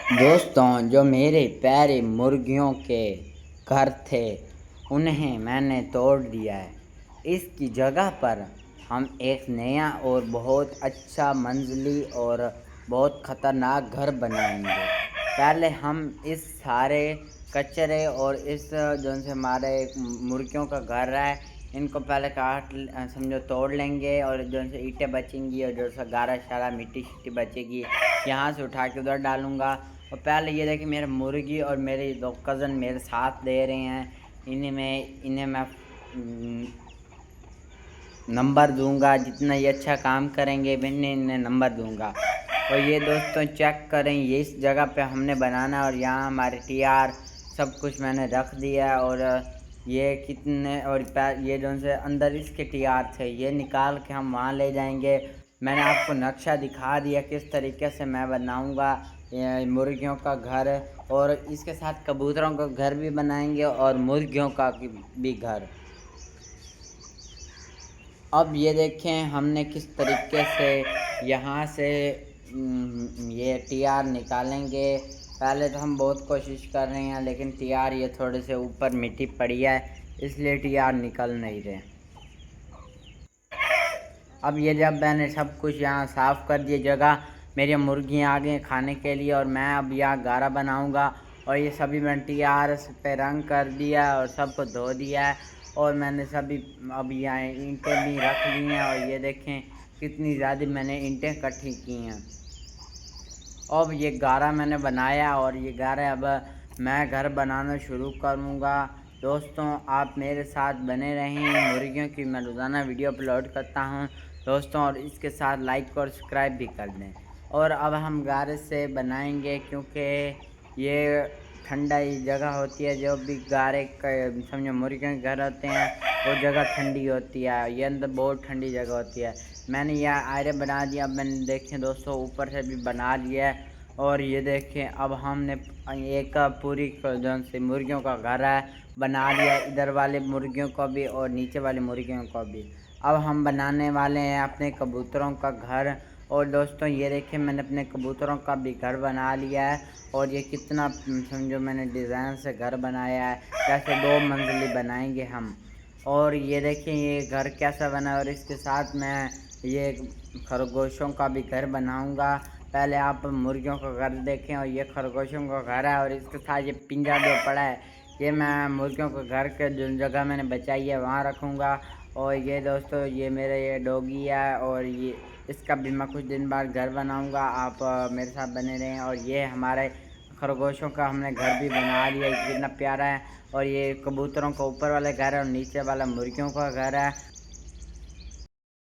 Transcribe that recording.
दोस्तों, जो मेरे प्यारे मुर्गियों के घर थे उन्हें मैंने तोड़ दिया है। इसकी जगह पर हम एक नया और बहुत अच्छा मंजिली और बहुत ख़तरनाक घर बनाएंगे। पहले हम इस सारे कचरे और इस जो से हमारे मुर्गियों का घर है, इनको पहले समझो तोड़ लेंगे और जो से ईंटें बचेंगी और जो सा गारा शारा मिट्टी शिट्टी बचेगी यहाँ से उठा के उधर डालूँगा। और पहले ये देखिए, मेरे मुर्गी और मेरे दो कज़न मेरे साथ दे रहे हैं। इन्हें मैं नंबर दूंगा। जितना ये अच्छा काम करेंगे मैंने इन्हें नंबर दूंगा। और ये दोस्तों चेक करें, ये इस जगह पे हमने बनाना और यहाँ हमारे टीआर सब कुछ मैंने रख दिया। और ये कितने और ये जो से अंदर इसके टीआर थे ये निकाल के हम वहाँ ले जाएंगे। मैंने आपको नक्शा दिखा दिया किस तरीके से मैं बनाऊंगा मुर्गियों का घर, और इसके साथ कबूतरों का घर भी बनाएंगे और मुर्गियों का भी घर। अब ये देखें हमने किस तरीके से यहाँ से ये टीआर निकालेंगे। पहले तो हम बहुत कोशिश कर रहे हैं लेकिन टीआर ये थोड़े से ऊपर मिट्टी पड़ी है इसलिए टीआर निकल नहीं रहे। अब ये जब मैंने सब कुछ यहाँ साफ़ कर दिया जगह, मेरी मुर्गियाँ आ गई खाने के लिए और मैं अब यहाँ गारा बनाऊँगा। और ये सभी मैंने टीआर पे रंग कर दिया और सबको धो दिया है। और मैंने सभी अब यहाँ ईंटें भी रख ली हैं और ये देखें कितनी ज़्यादा मैंने ईंटें इकट्ठी की हैं। अब ये गारा मैंने बनाया और ये गारा अब मैं घर बनाना शुरू करूँगा। दोस्तों, आप मेरे साथ बने रहें। मुर्गियों की मैं रोज़ाना वीडियो अपलोड करता हूँ दोस्तों, और इसके साथ लाइक और सब्सक्राइब भी कर दें। और अब हम गारे से बनाएंगे क्योंकि ये ठंडा ही जगह होती है। जो भी गारे समझो मुर्गियों के घर होते हैं वो जगह ठंडी होती है, ये अंदर बहुत ठंडी जगह होती है। मैंने यह आयरे बना दिया। अब मैंने देखें दोस्तों ऊपर से भी बना लिया है। और ये देखें अब हमने एक पूरी जो से मुर्गियों का घर है बना लिया, इधर वाले मुर्गियों को भी और नीचे वाले मुर्गियों को भी। अब हम बनाने वाले हैं अपने कबूतरों का घर। और दोस्तों ये देखें मैंने अपने कबूतरों का भी घर बना लिया है। और ये कितना समझो मैंने डिज़ाइन से घर बनाया है, कैसे 2 मंजिली बनाएंगे हम। और ये देखें ये घर कैसा बना है। और इसके साथ मैं ये खरगोशों का भी घर बनाऊंगा। पहले आप मुर्गियों का घर देखें और ये खरगोशों का घर है। और इसके साथ ये पिंजरा जो पड़ा है ये मैं मुर्गियों के घर के जो जगह मैंने बचाई है वहाँ रखूँगा। और ये दोस्तों ये मेरे ये डॉगी है और ये इसका भी मैं कुछ दिन बाद घर बनाऊँगा। आप मेरे साथ बने रहें। और ये हमारे खरगोशों का हमने घर भी बना लिया, कितना प्यारा है। और ये कबूतरों का ऊपर वाला घर है और नीचे वाला मुर्गियों का घर है।